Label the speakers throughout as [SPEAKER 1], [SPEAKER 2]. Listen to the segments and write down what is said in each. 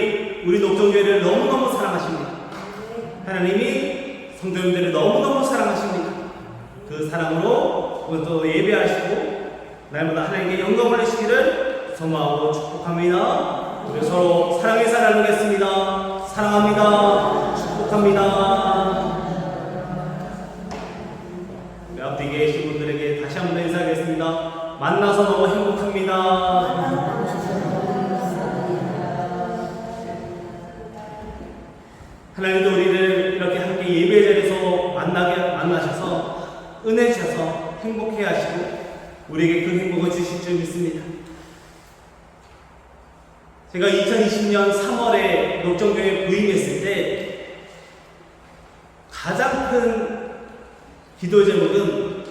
[SPEAKER 1] 하나님이 우리 녹정교회를 너무너무 사랑하십니다. 하나님이 성도님들을 너무너무 사랑하십니다. 그 사랑으로 또 예배하시고 날마다 하나님께 영광 올리시기를 소망하고 축복합니다. 우리 서로 사랑해서 나누겠습니다. 사랑합니다. 축복합니다. 우리 앞뒤 계신 분들에게 다시 한번 인사하겠습니다. 만나서 너무 행복합니다. 하나님도 우리를 이렇게 함께 예배 자리에서 만나셔서 은혜 주셔서 행복해 하시고 우리에게 그 행복을 주실 줄 믿습니다. 제가 2020년 3월에 녹정교회에 부임했을 때 가장 큰 기도 제목은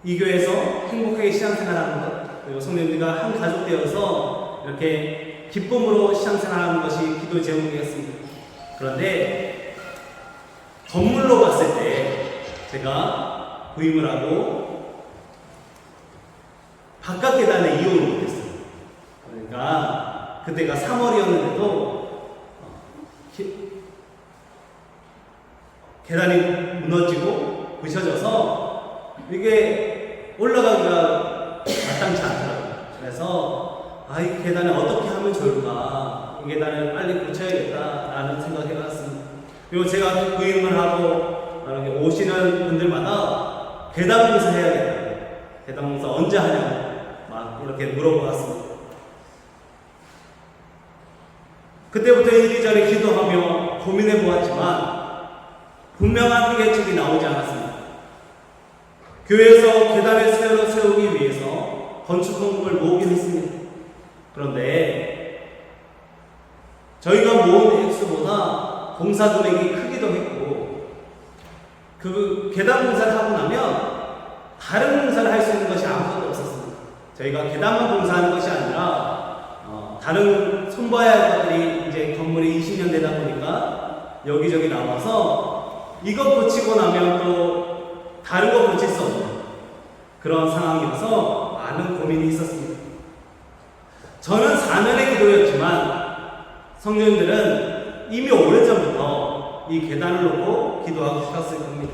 [SPEAKER 1] 이 교회에서 행복하게 신앙생활하는 것, 그리고 성도님들과 한 가족 되어서 이렇게 기쁨으로 신앙생활하는 것이 기도 제목이었습니다. 그런데 건물로 봤을 때 제가 부임을 하고 바깥 계단에 이용을 못했어요. 그러니까 그때가 3월이었는데도 계단이 무너지고 부셔져서 이게 올라가기가 마땅치 않더라고요. 그래서 이 계단을 어떻게 하면 좋을까, 이 계단을 빨리 고쳐야겠다라는 생각해봤습니다. 그리고 제가 부임을 하고 이렇게 오시는 분들마다 계단 공사 해야겠다, 계단 공사 언제 하냐고 막 이렇게 물어보았습니다. 그때부터 이리저리 기도하며 고민해 보았지만 분명한 해결책이 나오지 않았습니다. 교회에서 계단을 세우기 위해서 건축헌금을 모으긴 했습니다. 그런데 저희가 모은 액수보다 공사 금액이 크기도 했고, 그 계단 공사를 하고 나면 다른 공사를 할 수 있는 것이 아무것도 없었습니다. 저희가 계단만 공사하는 것이 아니라 다른 손봐야 할 것들이 이제 건물이 20년 되다 보니까 여기저기 나와서 이것 고치고 나면 또 다른 거 고칠 수 없는 그런 상황이어서 많은 고민이 있었습니다. 저는 4년의 기도였지만 성도님들은 이미 오래전부터 이 계단을 놓고 기도하고 싶었을 겁니다.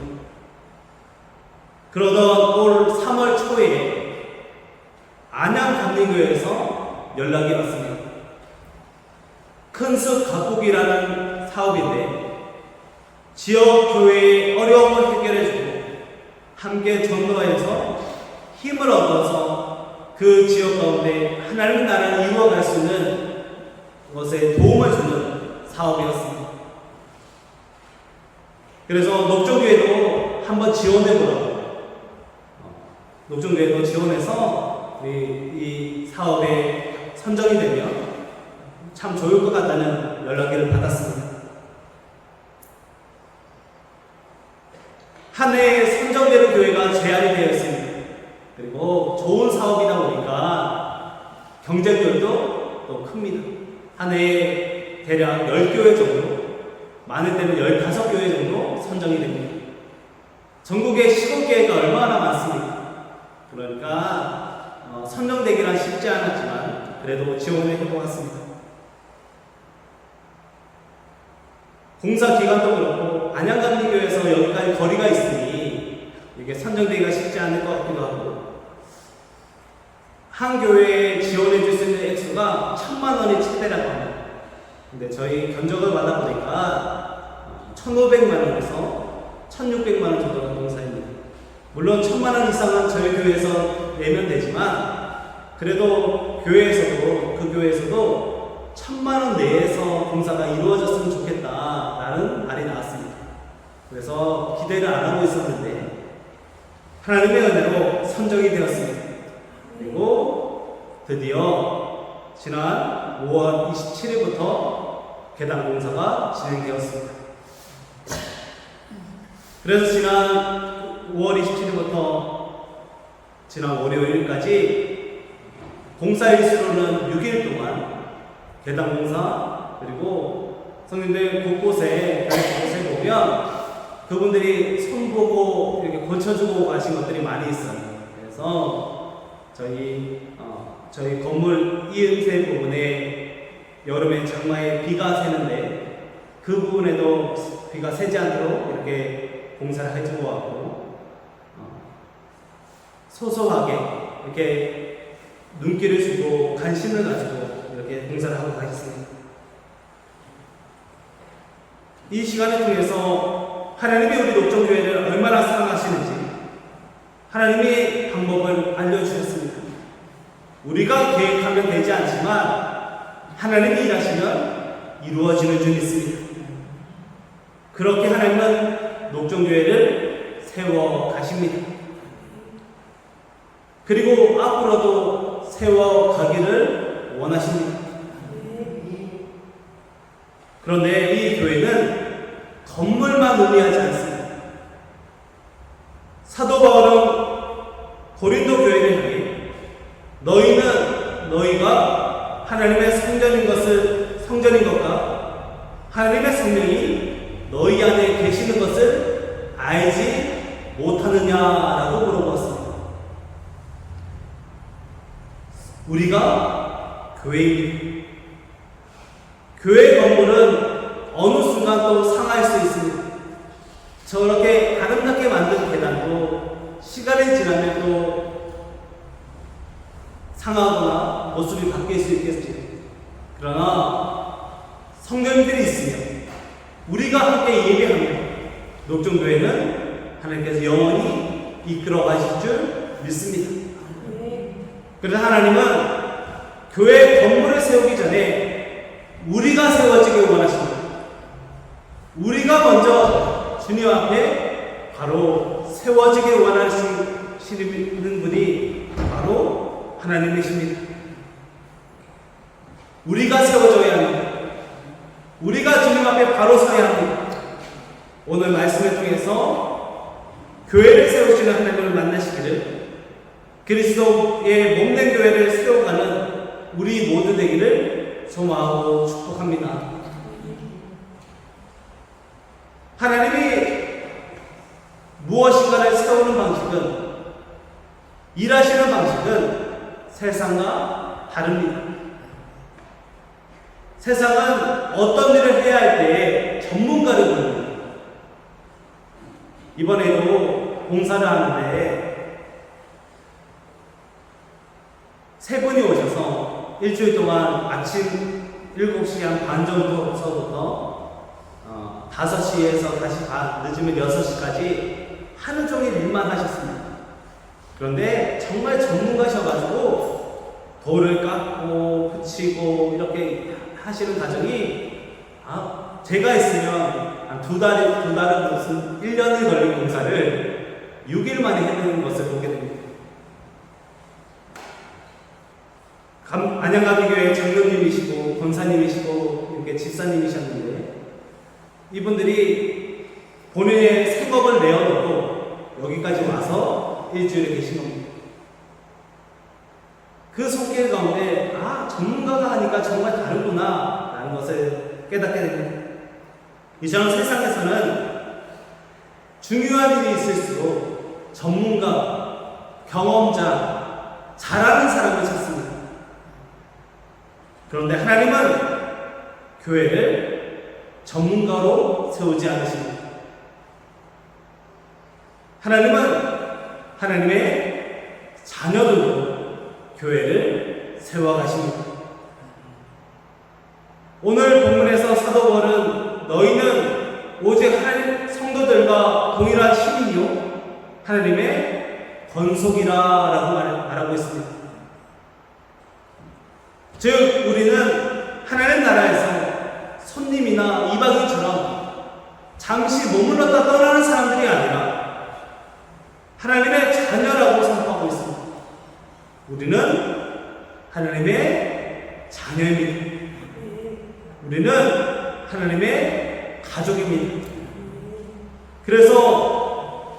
[SPEAKER 1] 그러던 올 3월 초에 안양감리교회에서 연락이 왔습니다. 큰숲 가꾸기라는 사업인데 지역 교회의 어려움을 해결해주고 함께 전도해서 힘을 얻어서 그 지역 가운데 하나님 나라를 이루어갈 수 있는 것에 도움을 주는 사업이었습니다. 그래서 녹정교회도 한번 지원해보라고, 녹정교회도 지원해서 이 사업에 선정이 되면 참 좋을 것 같다는 연락을 받았습니다. 한 해에 선정되는 교회가 제한이 되어 있습니다. 그리고 좋은 사업이다 보니까 경쟁률도 또 큽니다. 한 해에 대략 10교회 정도, 많은 때는 15교회 정도 선정이 됩니다. 전국에 15개가 얼마나 많습니까? 그러니까 선정되기란 쉽지 않았지만 그래도 지원을 해보았습니다. 공사 기간도 그렇고 안양감리교회에서 여기까지 거리가 있으니 이게 선정되기가 쉽지 않을 것 같기도 하고, 한 교회에 지원해 줄 수 있는 액수가 1,000만 원이 최대라고 합니다. 근데 저희 견적을 받아보니까 1,500만 원에서 1,600만 원 정도가 공사입니다. 물론 1,000만 원 이상은 저희 교회에서 내면 되지만 그래도 그 교회에서도 1,000만 원 내에서 공사가 이루어졌으면 좋겠다라는 말이 나왔습니다. 그래서 기대를 안 하고 있었는데 하나님의 은혜로 선정이 되었습니다. 그리고 드디어 지난 5월 27일부터 계단 공사가 진행되었습니다. 그래서 지난 5월 27일부터 지난 월요일까지 공사 일수로는 6일 동안 계단 공사, 그리고 성인들 곳곳에 보면 그분들이 손보고 이렇게 고쳐주고 가신 것들이 많이 있어요. 그래서 저희 건물 이음새 부분에 여름에 장마에 비가 새는데 그 부분에도 비가 새지 않도록 이렇게 공사를 해준 것 같고, 소소하게 이렇게 눈길을 주고 관심을 가지고 이렇게 공사를 하고 가셨습니다. 이 시간을 통해서 하나님이 우리 녹정교회를 얼마나 사랑하시는지 하나님이 방법을 알려주셨습니다. 우리가 계획하면 되지 않지만 하나님이 일하시면 이루어지는 줄 믿습니다. 그렇게 하나님은 녹정교회를 세워 가십니다. 그리고 앞으로도 세워 가기를 원하십니다. 그런데 이 교회는 건물만 의미하지 않습니다. 사도 바울은 고린도 교회를 향해 너희가 하나님의 성전인 것과 하나님의 성령이 너희 안에 계시는 것을 알지 못하느냐라고 물어보았습니다. 우리가 교회입니다. 교회 건물은 어느 순간 또 상할 수 있습니다. 저렇게 아름답게 만든 계단도 시간이 지나면 또 상하거나 모습이 바뀔 수 있겠죠. 그러나 성령들이 있으면 우리가 함께 예배하면 녹정교회는 하나님께서 영원히 이끌어 가실 줄 믿습니다. 그래서 하나님은 교회 건물을 세우기 전에 우리가 세워지길 원하십니다. 우리가 먼저 주님 앞에 바로 세워지길 원하시는 분이 바로 하나님이십니다. 우리가 세워져야 합니다. 우리가 주님 앞에 바로 서야 합니다. 오늘 말씀을 통해서 교회를 세우시는 하나님을 만나시기를, 그리스도의 몸된 교회를 세워가는 우리 모두 되기를 소망하고 축복합니다. 하나님이 무엇인가를 세우는 방식은, 일하시는 방식은 세상과 다릅니다. 세상은 어떤 일을 해야 할 때에 전문가를 부릅니다. 이번에도 공사를 하는데 세 분이 오셔서 일주일 동안 아침 7시 한 반 정도서부터 5시에서 다시 늦으면 6시까지 하루 종일 일만 하셨습니다. 그런데 정말 전문가셔가지고 돌을 깎고 붙이고 이렇게 하시는 과정이 제가 있으면 한 두 달은 무슨 1년을 걸린 공사를 6일 만에 해내는 것을 보게 됩니다. 안양가비교회 장로님이시고 권사님이시고 이렇게 집사님이셨는데 이분들이 본인의 생업을 내어놓고 여기까지 와서 일주일에 계신 겁니다. 그 손길 가운데 전문가가 하니까 정말 다르구나 라는 것을 깨닫게 됩니다. 이처럼 세상에서는 중요한 일이 있을수록 전문가, 경험자, 잘하는 사람을 찾습니다. 그런데 하나님은 교회를 전문가로 세우지 않으십니다. 하나님은 하나님의 자녀들로 교회를 세워가십니다. 오늘 본문에서 사도 바울은 너희는 오직 하나님 성도들과 동일한 시민이요 하나님의 권속이라라고 말하고 있습니다. 즉 우리는 하나님 나라에서 손님이나 이방인처럼 잠시 머물렀다 떠나는 사람들이 아니라 하나님의 자녀라고 선포하고 있습니다. 우리는 하나님의 자녀입니다. 우리는 하나님의 가족입니다. 그래서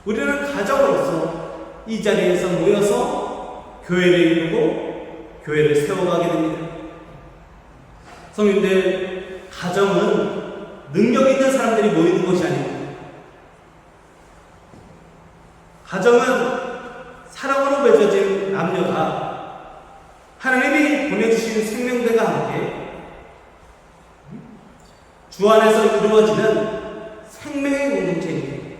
[SPEAKER 1] 우리는 가족으로서 이 자리에서 모여서 교회를 이루고 교회를 세워가게 됩니다. 성도님들, 가정은 능력 있는 사람들이 모이는 것이 아닙니다. 가정은 사랑으로 맺어진 남녀가 하나님이 보내주신 생명대가 주 안에서 이루어지는 생명의 공동체입니다.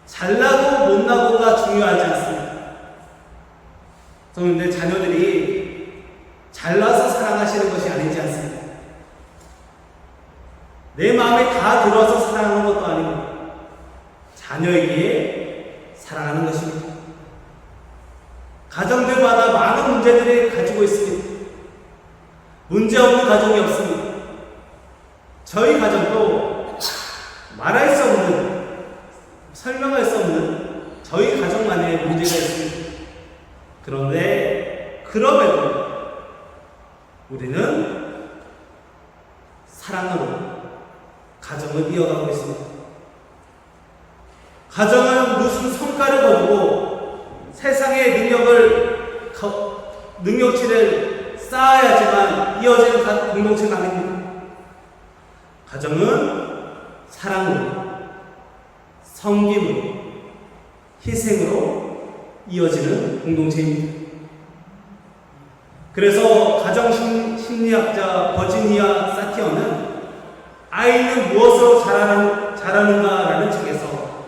[SPEAKER 1] 잘나고 못나고가 중요하지 않습니다. 그런데 자녀들이 잘나서 사랑하시는 것이 아니지 않습니다. 내 마음에 다 들어와서 사랑하는 것도 아니고 자녀에게 사랑하는 것입니다. 가정들마다 많은 문제들을 가지고 있습니다. 문제 없는 가정이 없습니다. 저희 가정도 말할 수 없는, 설명할 수 없는 저희 가정만의 문제가 있습니다. 그런데 그럼에도 우리는 사랑으로 가정을 이어가고 있습니다. 가정은 무슨 성과를 거두고 세상의 능력치를 쌓아야지만 이어지는 공동체가 아닙니다. 가정은 사랑으로, 섬김으로, 희생으로 이어지는 공동체입니다. 그래서 가정심리학자 버지니아 사티어는 아이는 무엇으로 자라는가라는 책에서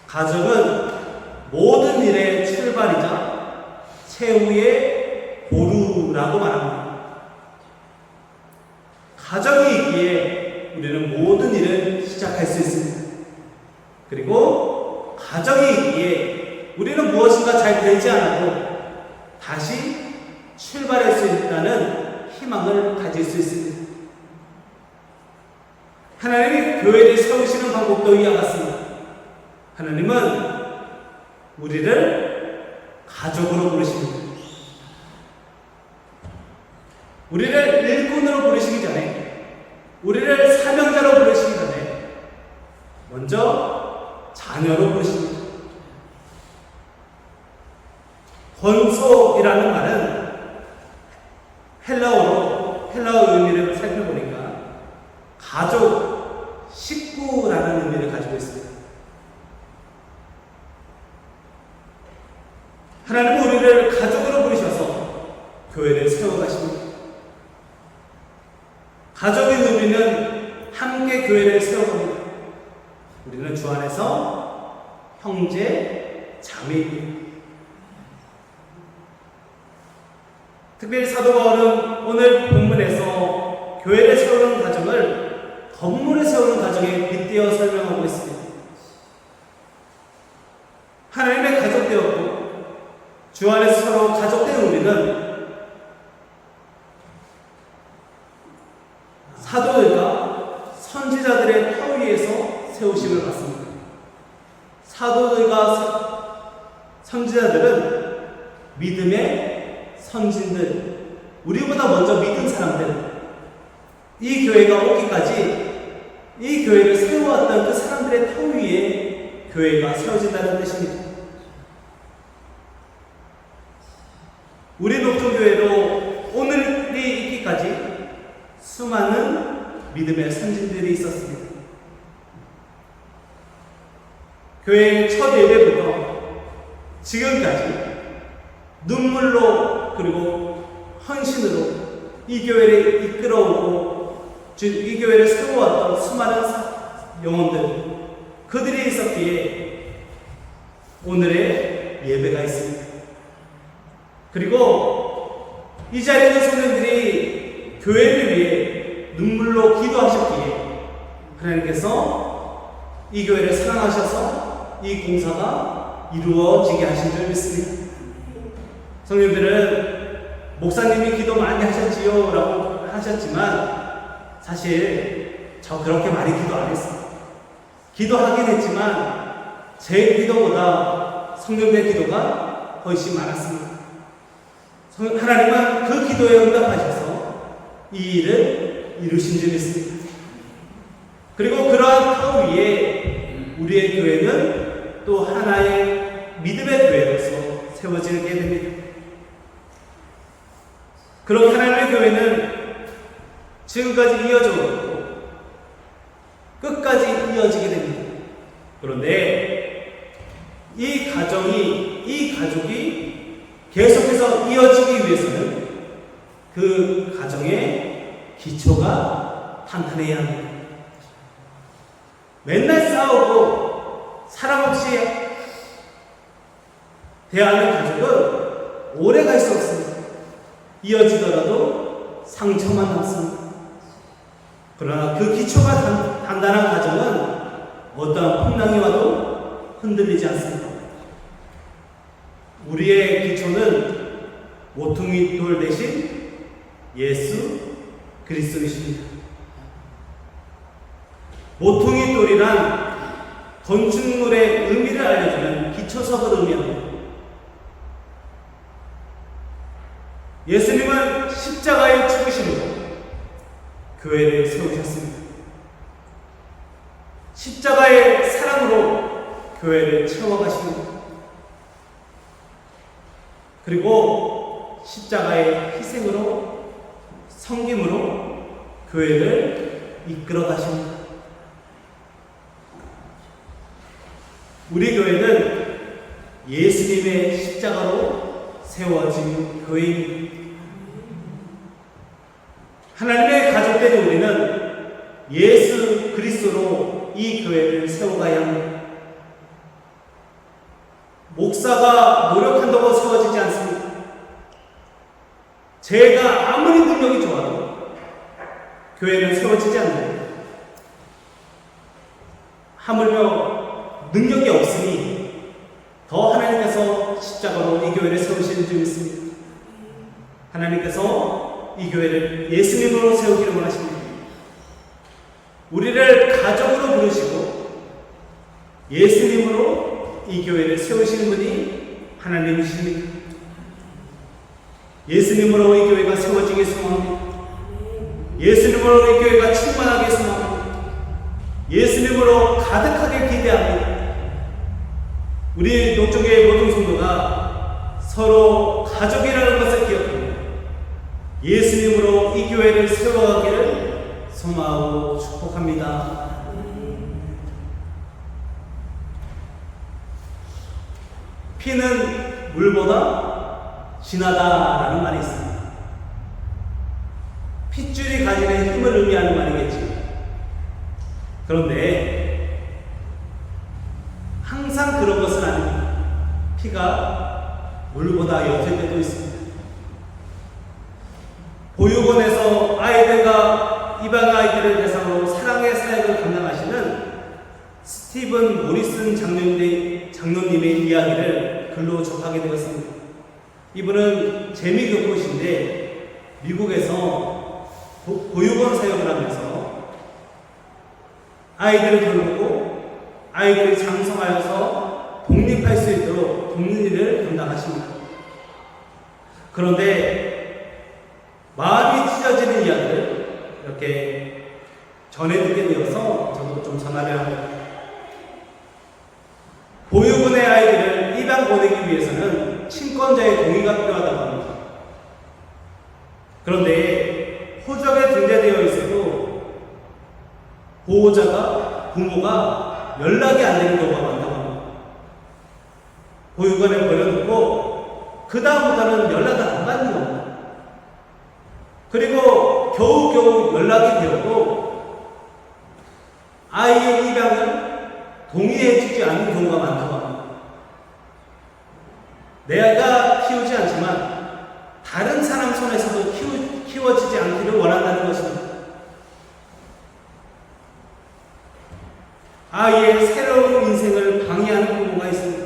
[SPEAKER 1] 가정은 모든 일의 출발이자 최후의 보루라고 말합니다. 가정이 있기에 우리는 모든 일을 시작할 수 있습니다. 그리고 가정이 있기에 우리는 무엇인가 잘 되지 않아도 다시 출발할 수 있다는 희망을 가질 수 있습니다. 하나님이 교회를 세우시는 방법도 이와 같습니다. 하나님은 우리를 가족으로 부르십니다. 우리를 일꾼으로 부르시기 전에, 우리를 사명자로 부르시기 전에 먼저 자녀로 부르십니다. 권소이라는 말은 헬라어 의미를 살펴보니까 가족, 식구라는 의미를 가지고 있습니다. 하나님은 우리를 가족으로 부르셔서 교회를 세워가십니다. 가족인 우리는 함께 교회를 세워갑니다. 우리는 주 안에서 형제, 자매입니다. 특별히 사도 바울은 오늘 본문에서 교회를 세우는 과정을 건물을 세우는 과정에 빗대어 설명하고 있습니다. 하나님의 가족되었고 주 안에서 서로 가족된 우리는 사도들과 선지자들의 터 위에서 세우심을 받습니다. 사도들과 선지자들은 믿음의 선진들, 우리보다 먼저 믿은 사람들, 이 교회가 오기까지 이 교회를 세워왔던 그 사람들의 터 위에 교회가 세워진다는 뜻입니다. 우리 녹종교회도 오늘이 있기까지 수많은 믿음의 선진들이 있었습니다. 교회의 첫 예배부터 지금까지 눈물로 그리고 헌신으로 이 교회를 이끌어오고 이 교회를 세워왔던 수많은 영혼들, 그들이 있었기에 오늘의 예배가 있습니다. 그리고 이 자리에 있는 성도들이 교회를 위해 눈물로 기도하셨기에 하나님께서 이 교회를 사랑하셔서 이 공사가 이루어지게 하신 줄 믿습니다. 성도들은 목사님이 기도 많이 하셨지요 라고 하셨지만 사실 저 그렇게 많이 기도 안 했어요. 기도하긴 했지만 제 기도보다 성도들의 기도가 훨씬 많았습니다. 하나님은 그 기도에 응답하셔서 이 일을 이루신 줄 믿습니다. 그리고 그러한 터 위에 우리의 교회는 또 하나의 믿음의 교회로서 세워지게 됩니다. 그런 하나님의 교회는 지금까지 이어져 왔고 끝까지 이어지게 됩니다. 그런데 이 가족이 계속해서 이어지기 위해서는 그 가정의 기초가 탄탄해야 합니다. 맨날 싸우고 사랑 없이 대하는 가족은 오래 갈 수 없습니다. 이어지더라도 상처만 남습니다. 그러나 그 기초가 단단한 가정은 어떠한 풍랑이 와도 흔들리지 않습니다. 우리의 기초는 모퉁이 돌 대신 예수 그리스도이십니다. 모퉁이 돌이란 건축물의 의미를 알려주는 기초석을 의미합니다. 예수님은 십자가의 죽으심으로 교회를 세우셨습니다. 십자가의 사랑으로 교회를 채워가십니다. 그리고 십자가의 희생으로, 섬김으로 교회를 이끌어 가십니다. 우리 교회는 예수님의 십자가로 세워진 교회입니다. 하나님의 가족된 우리는 예수 그리스도로 이 교회를 세워가야 합니다. 목사가 노력한다고 세워지지 않습니다. 제가 아무리 능력이 좋아도 교회는 세워지지 않습니다. 하물며 능력이 없으니 더 하나님께서 십자가로 이 교회를 세우시는 줄 믿습니다. 하나님께서 이 교회를 예수님으로 세우기를 원하십니다. 우리를 가족으로 부르시고 예수님으로 이 교회를 세우시는 분이 하나님이십니다. 예수님으로 이 교회가 세워지게 소망합니다. 예수님으로 이 교회가 충만하게 소망합니다. 예수님으로 가득하게 기대합니다. 우리 녹종교의 모든 성도가 서로 가족이라는 것을 기억하며 예수님으로 이 교회를 세워가기를 소망하고 축복합니다. 피는 물보다 진하다라는 말이 있습니다. 핏줄이 가지는 힘을 의미하는 말이겠지. 그런데 항상 그런 것은 아닙니다. 피가 물보다 옅을 때도 있습니다. 보육원에서 아이들과 입양 아이들을 대상으로 사랑의 사역을 감당하시는 스티븐 모리슨 장로님의 이야기를 글로 접하게 되었습니다. 이분은 재미교포신데 미국에서 보육원 사역을 하면서 아이들을 돌보고 아이들이 장성하여서 독립할 수 있도록 돕는 일을 담당하십니다. 그런데 마음이 찢어지는 이야기를 이렇게 전해 듣게 되어서 저도 좀 전하려 합니다. 보육원의 아이들을 입양 보내기 위해서는 친권자의 동의가 필요하다고 합니다. 그런데 호적에 등재되어 있어도 보호자가, 부모가 연락이 안 되는 경우가 많다고 합니다. 보육원에 버려놓고 그 다음부터는 연락을 안 받는 겁니다. 그리고 겨우겨우 연락이 되어도 아이의 입양을 동의해주지 않는 경우가 많다고 합니다. 내가 키우지 않지만 다른 사람 손에서도 키워지지 않기를 원한다는 것입니다. 아이의 새로운 인생을 방해하는 부모가 있습니다.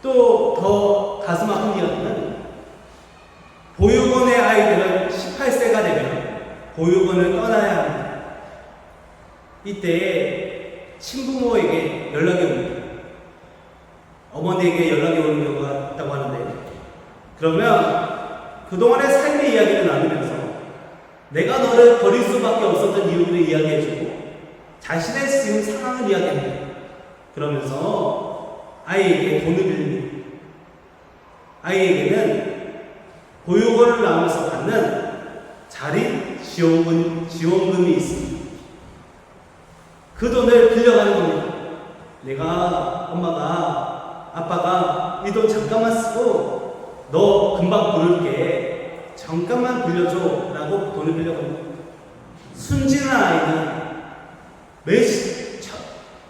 [SPEAKER 1] 또 더 가슴 아픈 이야기는 보육원의 아이들은 18세가 되면 보육원을 떠나야 합니다. 이때 친부모에게 연락이 옵니다. 어머니에게 연락이 오는 경우가 있다고 하는데, 그러면 그동안의 삶의 이야기를 나누면서 내가 너를 버릴 수밖에 없었던 이유를 이야기해주고 자신의 지금 상황을 이야기합니다. 그러면서 아이에게 돈을 빌립니다. 아이에게는 보육원을 나오면서 받는 자립 지원금이 있습니다. 그 돈을 빌려가는 겁니다. 내가, 엄마가, 아빠가 이 돈 잠깐만 쓰고 너 금방 부를게. 잠깐만 빌려줘 라고 돈을 빌려갑니다. 순진한 아이는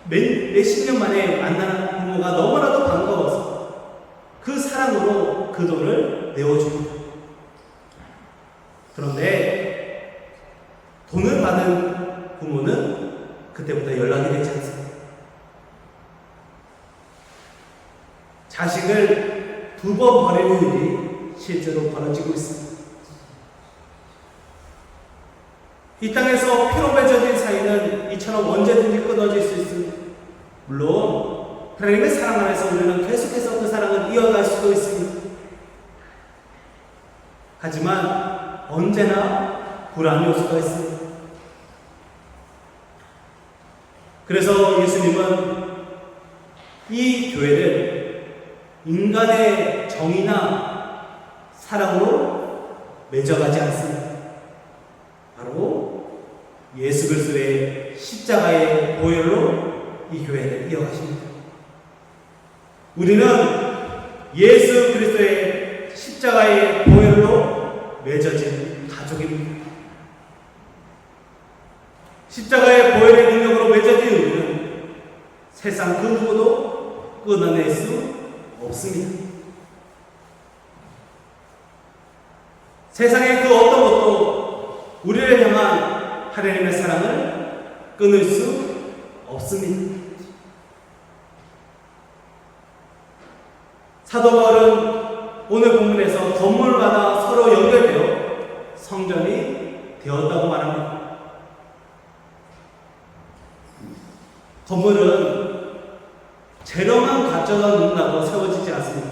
[SPEAKER 1] 몇십 년 만에 만나는 부모가 너무나도 반가워서 그 사랑으로 그 돈을 내어줍니다. 그런데 돈을 받은 부모는 그때부터 연락이 되지 않습니다. 자식을 2번 버리는 일이 실제로 벌어지고 있습니다. 이 땅에서 피로 맺어진 사이는 이처럼 언제든지 끊어질 수 있습니다. 물론 하나님의 사랑 안에서 우리는 계속해서 그 사랑을 이어갈 수도 있습니다. 하지만 언제나 불안이 올 수가 있습니다. 그래서 예수님은 이 교회를 인간의 정의나 사랑으로 맺어가지 않습니다. 바로 예수 그리스도의 십자가의 보혈로 이 교회를 이어가십니다. 우리는 예수 그리스도의 십자가의 보혈로 맺어진 가족입니다. 십자가의 보혈의 능력으로 맺어진 우리는 세상 그 누구도 끊어낼 수 없습니다. 세상의 그 어떤 것도 우리를 향한 하나님의 사랑을 끊을 수 없습니다. 사도 바울은 오늘 본문에서 건물마다 서로 연결되어 성전이 되었다고 말합니다. 건물은 재료만 갖춰다 놓는다고 세워지지 않습니다.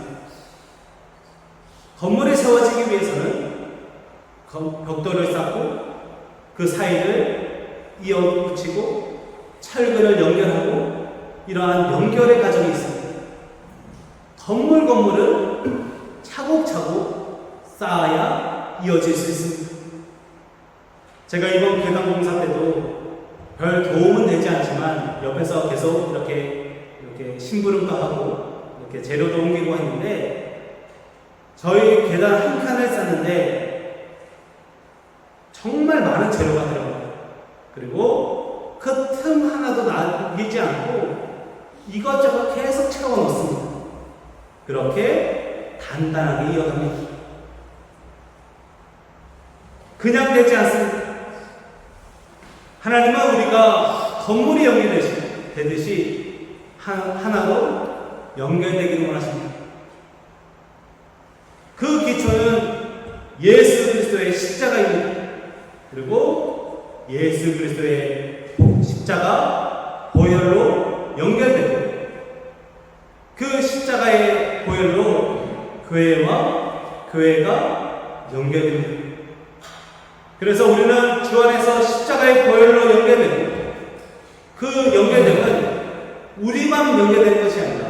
[SPEAKER 1] 건물이 세워지기 위해서는 벽돌을 쌓고 그 사이를 이어붙이고 철근을 연결하고 이러한 연결의 과정이 있습니다. 건물은 차곡차곡 쌓아야 이어질 수 있습니다. 제가 이번 개강 공사 때도 별 도움은 되지 않지만 옆에서 계속 이렇게 심부름도 하고 이렇게 재료도 옮기고 했는데 저희 계단 한 칸을 쌓는데 정말 많은 재료가 들어갑니다. 그리고 그 틈 하나도 남기지 않고 이것저것 계속 채워 넣습니다. 그렇게 단단하게 이어갑니다. 그냥 되지 않습니다. 하나님은 우리가 건물이 연결되듯이 하나로 연결되기를 원하십니다. 그 기초는 예수 그리스도의 십자가입니다. 그리고 예수 그리스도의 십자가 보혈로 연결되고 그 십자가의 보혈로 교회가 연결됩니다. 그래서 우리는 주 안에서 십자가의 보혈로 연결되고 그 연결됨은 우리만 연결되는 것이 아니라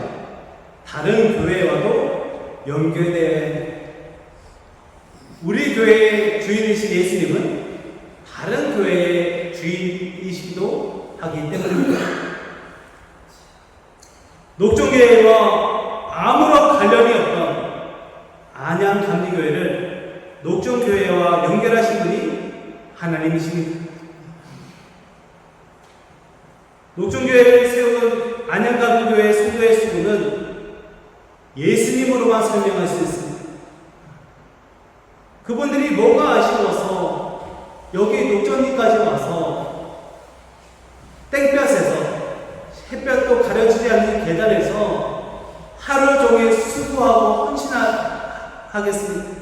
[SPEAKER 1] 다른 교회와도 연결되어야 합니다. 우리 교회의 주인이신 예수님은 다른 교회의 주인이시기도 하기 때문입니다. 녹종교회와 아무런 관련이 없던 안양감리교회를 녹종교회와 연결하신 분이 하나님이십니다. 녹종교회를 세운 안양감리교회 성도의 수구는 예수님으로만 설명할 수 있습니다. 그분들이 뭐가 아쉬워서 여기 녹정리까지 와서 땡볕에서 햇볕도 가려지지 않는 계단에서 하루 종일 수고하고 헌신하겠습니다.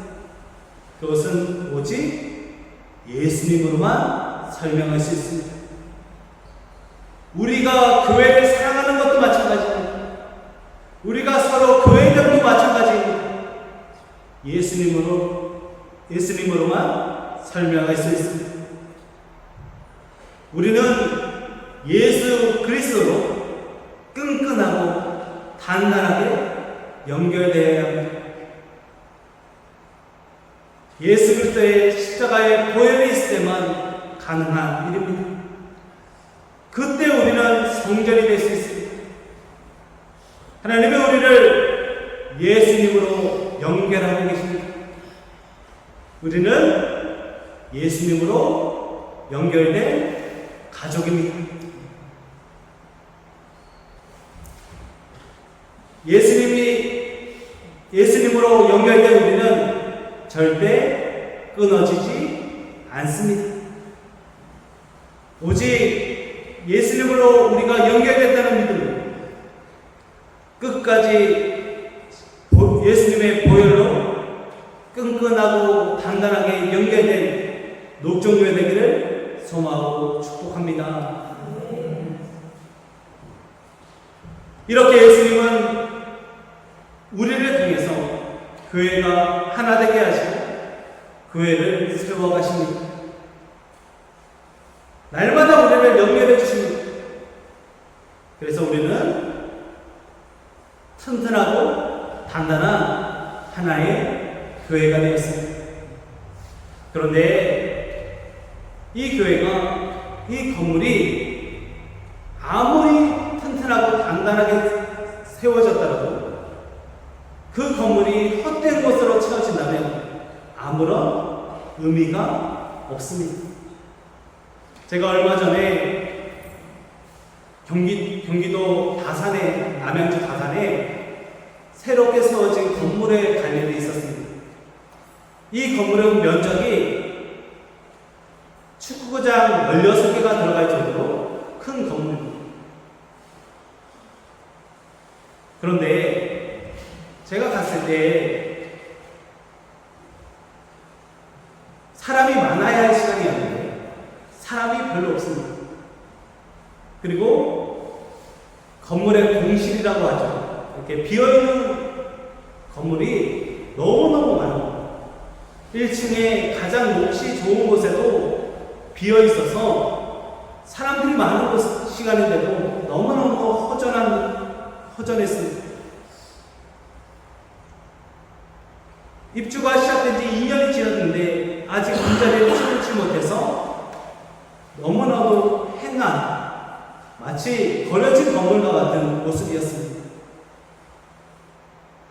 [SPEAKER 1] 그것은 오직 예수님으로만 설명할 수 있습니다. 우리가 교회를 사랑하는 것도 마찬가지입니다. 우리가 서로 교회됨도 마찬가지입니다. 예수님으로만 설명할 수 있습니다. 우리는 예수 그리스도로 끈끈하고 단단하게 연결되어야 합니다. 예수 그리스도의 십자가의 보혈이 있을 때만 가능한 일입니다. 그때 우리는 성전이 될 수 있습니다. 하나님은 우리를 예수님으로 연결하고 계십니다. 우리는 예수님으로 연결된 가족입니다. 예수님으로 연결된 우리는 절대 끊어지지 않습니다. 오직 예수님으로 우리가 연결됐다는 믿음, 끝까지 예수님의 보혈로 끈끈하고 단단하게 연결된 녹종교회 되기를 소망하고 축복합니다. 이렇게 예수님은 우리를 통해서 교회가 하나 되게 하시고 교회를 세워가십니다. 날마다 우리를 연결해 주십니다. 그래서 우리는 튼튼하고 단단한 하나의 교회가 되었습니다. 그런데 이 교회가, 이 건물이 아무리 튼튼하고 단단하게 세워졌더라도 그 건물이 헛된 곳으로 채워진다면 아무런 의미가 없습니다. 제가 얼마 전에 경기도 다산에, 남양주 다산에 새롭게 세워진 건물에 갈 일이 있었습니다. 이 건물의 면적이 축구장 16개가 들어갈 정도로 큰 건물입니다. 그런데 제가 갔을 때 사람이 많아야 할 시간이었는데 사람이 별로 없습니다. 그리고 건물의 공실이라고 하죠. 이렇게 비어있는 건물이 너무너무 많아요. 1층에 가장 몫이 좋은 곳에도 비어있어서 사람들이 많은 시간인데도 너무너무 허전했습니다. 입주가 시작된 지 2년이 지났는데 아직 문자리를 채우지 못해서 너무나도 행한, 마치 버려진 건물과 같은 모습이었습니다.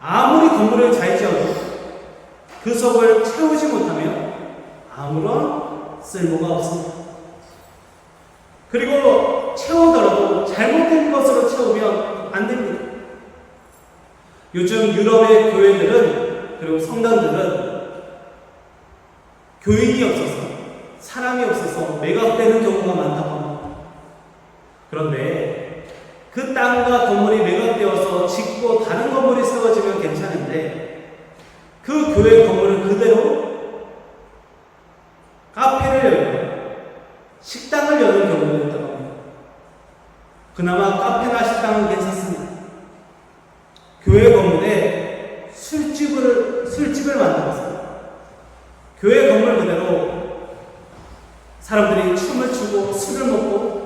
[SPEAKER 1] 아무리 건물을 잘 지어도 그 속을 채우지 못하면 아무런 쓸모가 없습니다. 그리고 채우더라도 잘못된 것으로 채우면 안 됩니다. 요즘 유럽의 교회들은, 그리고 성당들은 교인이 없어서, 사람이 없어서 매각되는 경우가 많다고 합니다. 그런데 그 땅과 건물이 매각되어서 짓고 다른 건물이 세워지면 괜찮은데 그 교회 건물은 그대로 카페를 열고 식당을 여는 경우가 있다고 합니다. 그나마 카페나 식당은 괜찮습니다. 교회 건물에 술집을 만들었습니다. 교회 건물 그대로 사람들이 춤을 추고 술을 먹고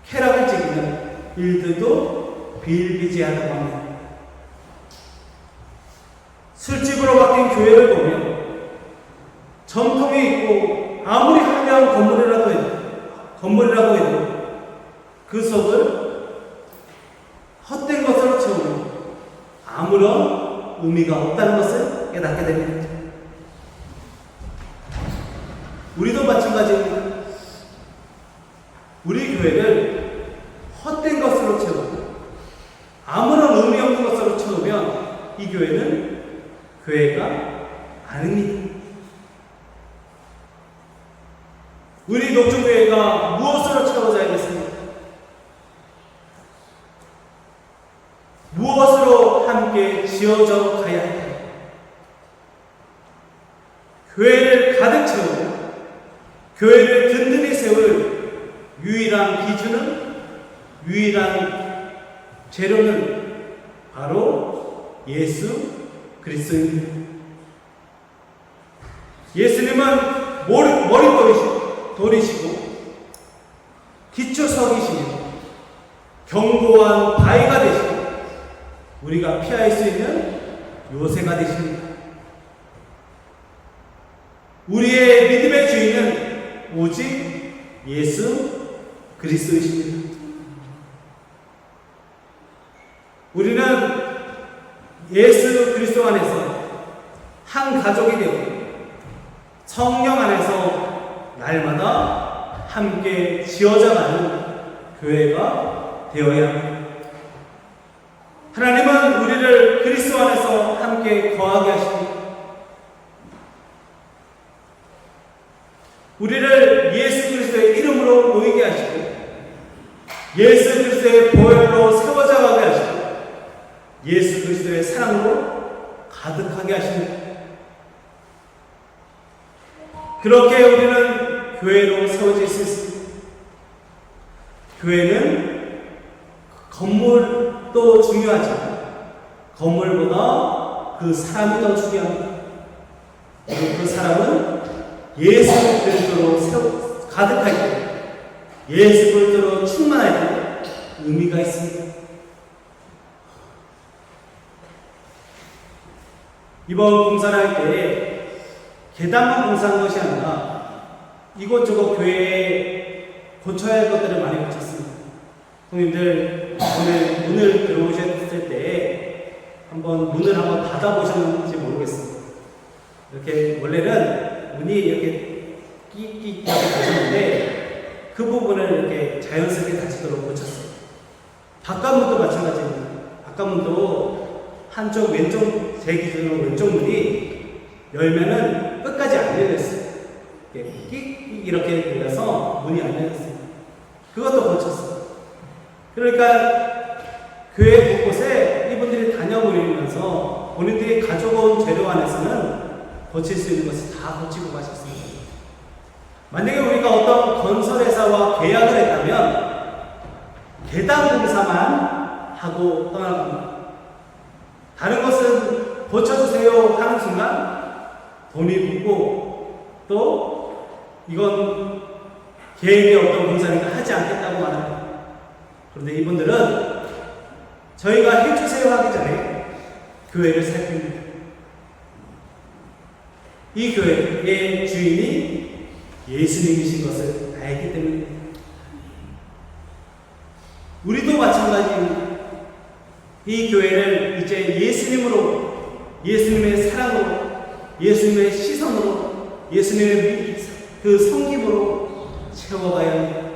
[SPEAKER 1] 쾌락을 즐기는 일들도 비일비재하다고 합니다. 술집으로 바뀐 교회를 보면 전통이 있고 아무리 화려한 건물이라고 해도 그 속을 헛된 것으로 채우면 아무런 의미가 없다는 것을 깨닫게 됩니다. 우리도 마찬가지입니다. 우리 교회를 헛된 것으로 채우고 아무런 의미 없는 것으로 채우면 이 교회는 교회가 아닙니다. 우리 녹중교회가 무엇으로 채워져야겠습니까? 무엇으로 함께 지어져 가야 할까요? 교회를 가득 채우고 교회를 든든히 세울 유일한 기준은, 유일한 재료는 바로 예수 그리스도입니다. 예수님은 머릿돌이시고 기초석이시며 견고한 바위가 되시고 우리가 피할 수 있는 요새가 되십니다. 우리의 믿음의 주인은 오직 예수 그리스도이십니다. 우리는 예수 그리스도 안에서 한 가족이 되고 성령 안에서 날마다 함께 지어져가는 교회가 되어야 합니다. 하나님은 우리를 그리스도 안에서 함께 거하게 하시고 우리를 예수 그리스도의 이름으로 모이게 하시고 예수 그리스도의 보혈로 세워져가게 하시고 예수 그리스도의 사랑으로 가득하게 하십니다. 그렇게 우리는 교회로 세워질 수 있습니다. 교회는 건물도 중요하지만 건물보다 그 사람이 더 중요합니다. 그리고 그 사람은 예수 그리스도로 가득할 때, 예수 그리스도로 충만할 때 의미가 있습니다. 이번 공사를 할 때 계단만 공사한 것이 아니라 이곳저곳 교회에 고쳐야 할 것들을 많이 고쳤습니다. 형님들 오늘 문을 들어오셨을 때 문을 한번 닫아보셨는지 모르겠습니다. 이렇게 원래는 문이 이렇게 끼 이렇게 되셨는데 그 부분을 이렇게 자연스럽게 닫히도록 고쳤어요. 바깥문도 마찬가지입니다. 바깥문도 한쪽 왼쪽 제 기준으로 왼쪽 문이 열면은 끝까지 안 열렸어요. 이렇게 열려서 문이 안 열렸어요. 그것도 고쳤어요. 그러니까 교회 곳곳에 이분들이 다녀보면서 본인들이 가져온 재료 안에서는 고칠 수 있는 것을 다 고치고 가셨습니다. 만약에 우리가 어떤 건설회사와 계약을 했다면 계단 공사만 하고 떠나갑니다. 다른 것은 고쳐주세요 하는 순간 돈이 붙고 또 이건 계획의 어떤 공사니까 하지 않겠다고 말합니다. 그런데 이분들은 저희가 해주세요 하기 전에 교회를 살핍니다. 이 교회의 주인이 예수님이신 것을 알기 때문입니다. 우리도 마찬가지입니다. 이 교회를 이제 예수님의 사랑으로, 예수님의 시선으로, 예수님의 그 섬김으로 채워가야 합니다.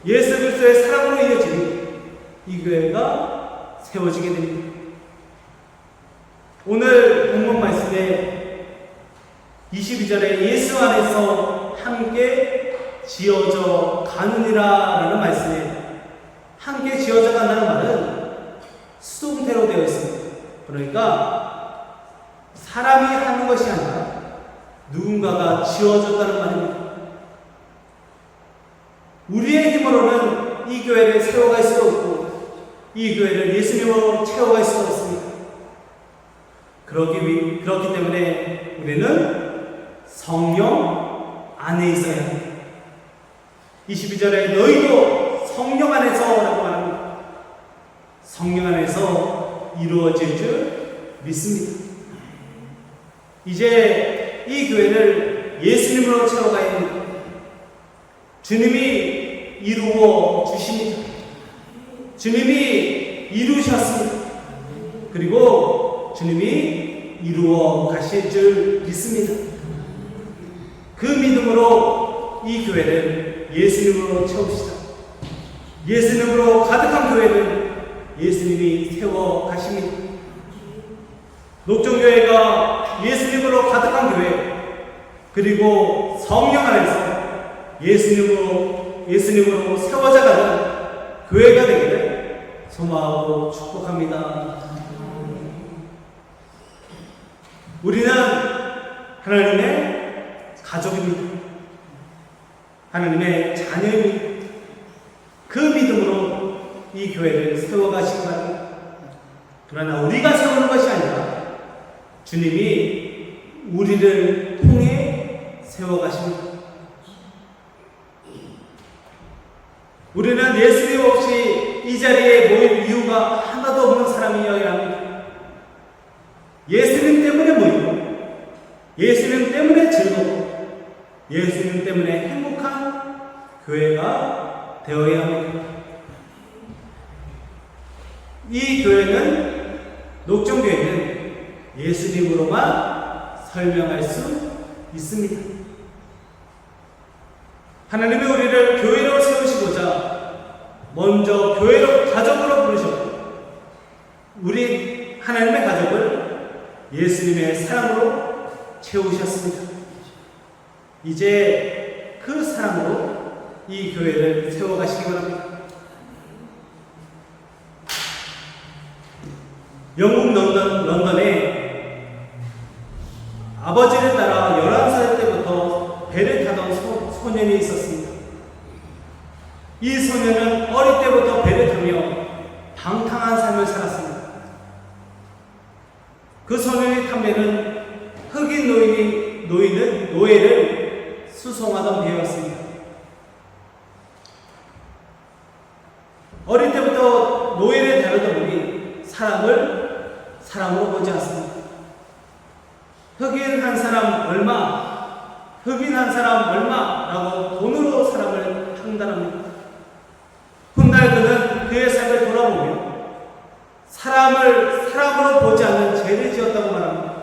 [SPEAKER 1] 예수 그리스도의 사랑으로 이어지는 이 교회가 세워지게 됩니다. 오늘 본문 말씀에 22절에 예수 안에서 함께 지어져 가느니라 라는 말씀에 함께 지어져 간다는 말은 수동태로 되어 있습니다. 그러니까 사람이 하는 것이 아니라 누군가가 지어졌다는 말입니다. 우리의 힘으로는 이 교회를 세워갈 수 없고 이 교회를 예수님으로 채워갈 수 없습니다. 그렇기 때문에 우리는 성령 안에 있어야 합니다. 22절에 너희도 성령 안에서 라고 말합니다. 성령 안에서 이루어질 줄 믿습니다. 이제 이 교회를 예수님으로 채워가야 합니다. 주님이 이루어 주십니다. 주님이 이루셨습니다. 그리고 주님이 이루어 가실 줄 믿습니다. 그 믿음으로 이 교회를 예수님으로 채웁시다. 예수님으로 가득한 교회를 예수님이 세워 가십니다. 녹정교회가 예수님으로 가득한 교회, 그리고 성령 안에서 예수님으로 세워져가는 교회가 되기를 소망하고 축복합니다. 우리는 하나님의 가족입니다. 하나님의 자녀입니다. 그 믿음으로 이 교회를 세워가시기 바랍니다. 그러나 우리가 세우는 것이 아니라 주님이 우리를 통해 세워가십니다. 우리는 예수님 없이 이 자리에 모일 이유가 하나도 없는 사람이어야 합니다. 예수님 때문에 모이고, 예수님 때문에 즐겁고, 예수님 때문에 행복한 교회가 되어야 합니다. 이 교회는, 녹정교회는 예수님으로만 설명할 수 있습니다. 하나님이 우리를 교회로 세우시고자 먼저 교회로, 가족으로 부르셨고, 우리 하나님의 가족을 예수님의 사랑으로 채우셨습니다. 이제 그 사랑으로 이 교회를 세워가시기 바랍니다. 영국 런던에 아버지를 따라 11살 때부터 배를 타던 소년이 있었습니다. 이 소년은 어릴 때부터 배를 타며 방탕한 삶을 살았습니다. 그 소년이 탄 배는 흑인 노예를 수송하던 배였습니다. 어릴 때부터 노예를 다루다 보니 사람으로 보지 않습니다. 흑인 한 사람 얼마라고 돈으로 사람을 판단합니다. 훗날 그는 그의 삶을 돌아보며 사람으로 보지 않는 죄를 지었다고 말합니다.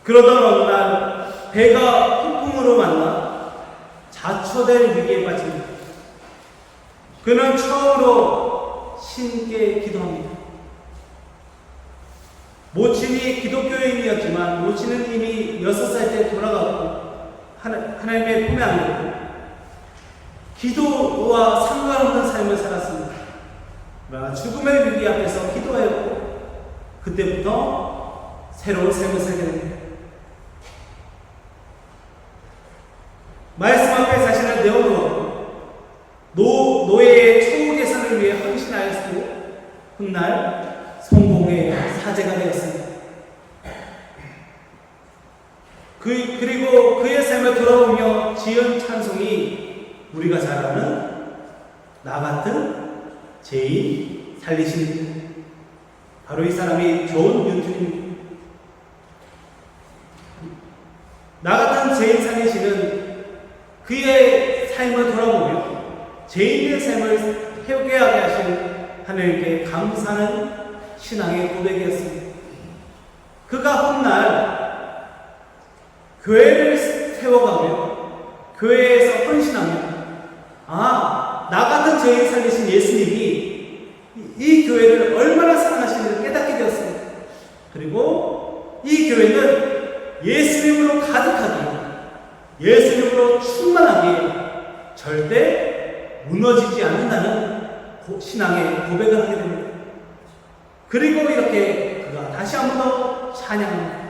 [SPEAKER 1] 그러던 어느 날 배가 폭풍으로 만나 자초될 위기에 빠집니다. 그는 처음으로 신께 기도합니다. 모친이 기독교인이었지만 모친은 이미 6살 때 돌아가고 하나님의 품에 안겼고 기도와 상관없는 삶을 살았습니다. 그러나 죽음의 위기 앞에서 기도하였고 그때부터 새로운 삶을 살게 됩니다. 말씀 앞에 자신을 내어놓았고 노예의 처우 개선을 위해 헌신하였고 훗날 성공의 사제가 되었습니다. 그리고 그의 삶을 돌아보며 지은 찬송이 우리가 잘 아는 나 같은 죄인 살리시는, 바로 이 사람이 존 뉴튼입니다. 나 같은 죄인 살리시는 그의 삶을 돌아보며 죄인의 삶을 회개하게 하신 하나님께 감사하는 신앙의 고백이었습니다. 그가 훗날 교회를 세워가며 교회에서 헌신하며 나 같은 죄인 살리신 예수님이 이 교회를 얼마나 사랑하시는지 깨닫게 되었습니다. 그리고 이 교회는 예수님으로 가득하게, 예수님으로 충만하게 절대 무너지지 않는다는 신앙의 고백을 하게 됩니다. 그리고 이렇게 그가 다시 한 번 더 찬양합니다.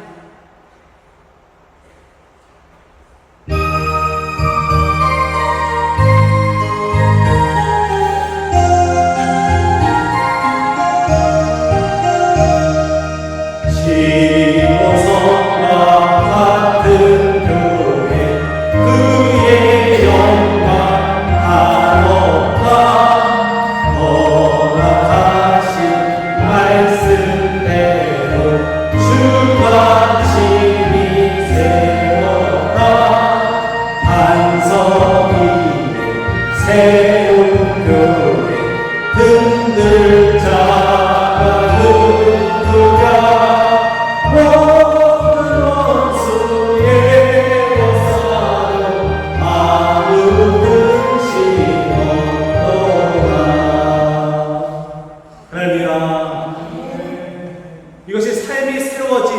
[SPEAKER 1] 이것이 삶이 새로워진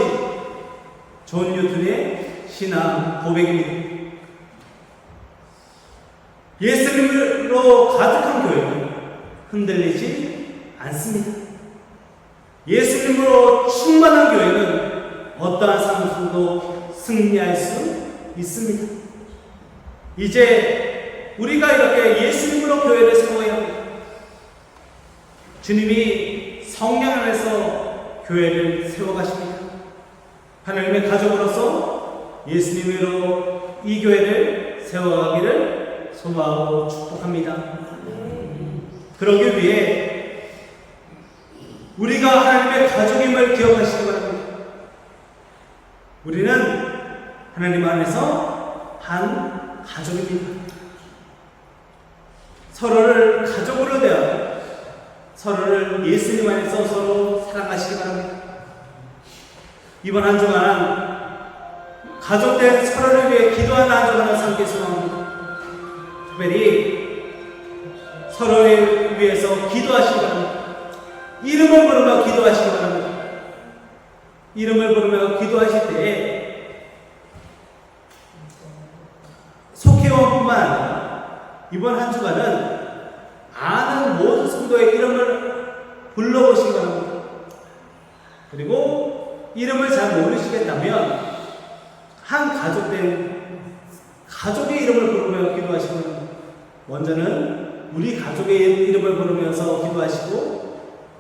[SPEAKER 1] 존 뉴튼의 신앙 고백입니다. 예수님으로 가득한 교회는 흔들리지 않습니다. 예수님으로 충만한 교회는 어떠한 상황도 승리할 수 있습니다. 이제 우리가 이렇게 예수님으로 교회를 세워야 합니다. 주님이 성령 안에서 교회를 세워가십니다. 하나님의 가족으로서 예수님으로 이 교회를 세워가기를 소망하고 축복합니다. 그러기 위해 우리가 하나님의 가족임을 기억하시기 바랍니다. 우리는 하나님 안에서 한 가족입니다. 서로를 가족으로 대하고 서로를 예수님 안에서 서로 사랑하시기 바랍니다. 이번 한 주간 가족된 서로를 위해 기도하는 한 주간을 삼기 소망합니다. 특별히 서로를 위해서 기도하시기 바랍니다. 이름을 부르며 기도하시기 바랍니다. 이름을 부르며 기도하실 때에 속회원뿐만 아니라 이번 한 주간은 아는 모든 성도의 이름을 불러보시기 바랍니다. 그리고 이름을 잘 모르시겠다면 한 가족의 이름을 부르며 기도하시면 먼저는 우리 가족의 이름을 부르면서 기도하시고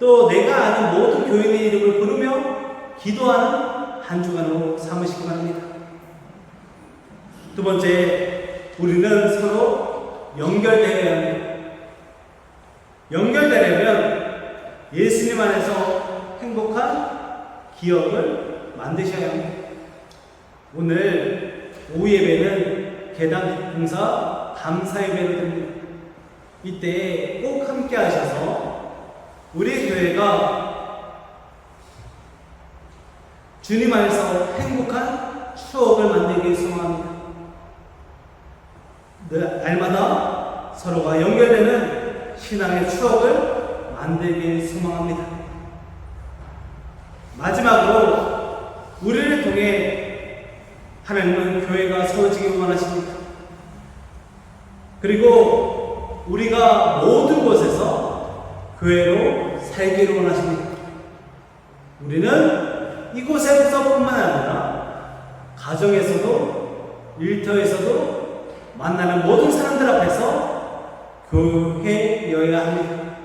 [SPEAKER 1] 또 내가 아는 모든 교인의 이름을 부르며 기도하는 한 주간으로 삼으시기 바랍니다. 두 번째, 우리는 서로 연결되어야 합니다. 연결되려면 예수님 안에서 행복한 기억을 만드셔야 합니다. 오늘 오후 예배는 계단 봉사 감사 예배를 드립니다. 이때 꼭 함께 하셔서 우리 교회가 주님 안에서 행복한 추억을 만들기 소망합니다. 날마다 서로가 연결되는 신앙의 추억을 만들기 소망합니다. 마지막으로 우리를 통해 하나님은 교회가 세워지기 원하십니다. 그리고 우리가 모든 곳에서 교회로 살기를 원하십니다. 우리는 이곳에서뿐만 아니라 가정에서도 일터에서도 만나는 모든 사람들 앞에서 교회여야 합니다.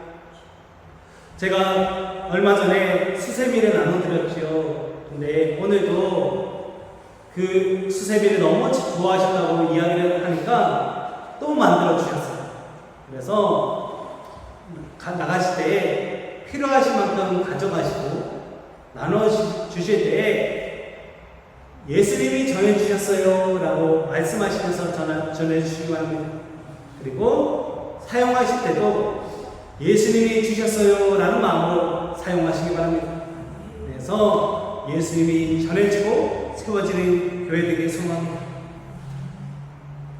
[SPEAKER 1] 제가 얼마 전에 수세미를 나눠드렸죠. 근데 오늘도 그 수세미를 너무 좋아하셨다고 이야기를 하니까 또 만들어주셨어요. 그래서 나가실 때 필요하신 만큼 가져가시고 나눠주실 때 예수님이 정해주셨어요 라고 말씀하시면서 전해주시기 바랍니다. 그리고 사용하실 때도 예수님이 주셨어요 라는 마음으로 사용하시기 바랍니다. 그래서 예수님이 전해지고 세워지는 교회 되길 소망합니다.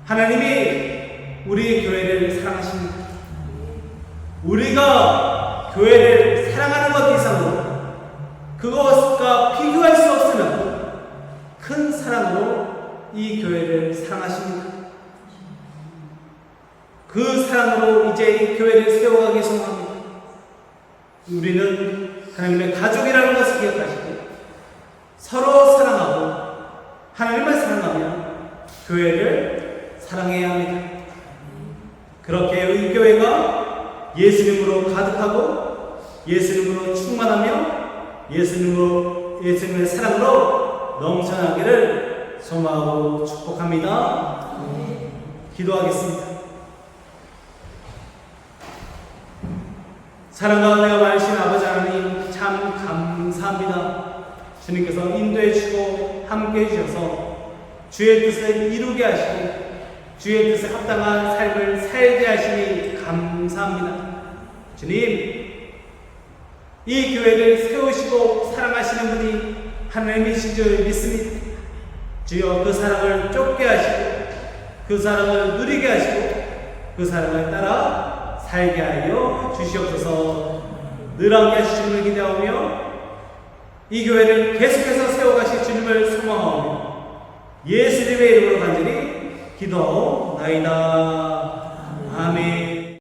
[SPEAKER 1] 하나님이 우리 교회를 사랑하십니다. 우리가 교회를 사랑하는 것 이상으로 그것과 비교할 수 없으면 큰 사랑으로 이 교회를 사랑하십니다. 그 사랑으로 이제 이 교회를 세워가기 소망합니다. 우리는 하나님의 가족이라는 것을 기억하시고 서로 사랑하고 하나님을 사랑하며 교회를 사랑해야 합니다. 그렇게 이 교회가 예수님으로 가득하고 예수님으로 충만하며 예수님의 사랑으로 넘쳐나기를 소망하고 축복합니다. 기도하겠습니다. 사랑과 은혜가 많으신 아버지 하나님 참 감사합니다. 주님께서 인도해 주시고 함께 해주셔서 주의 뜻을 이루게 하시고 주의 뜻에 합당한 삶을 살게 하시니 감사합니다. 주님, 이 교회를 세우시고 사랑하시는 분이 하나님이신 줄 믿습니다. 주여 그 사랑을 쫓게 하시고 그 사랑을 누리게 하시고 그 사랑을 따라 살게 하여 주시옵소서. 늘 함께 하실 주님을 기대하며 이 교회를 계속해서 세워가실 주님을 소망하며 예수님의 이름으로 간절히 기도하옵나이다. 아멘.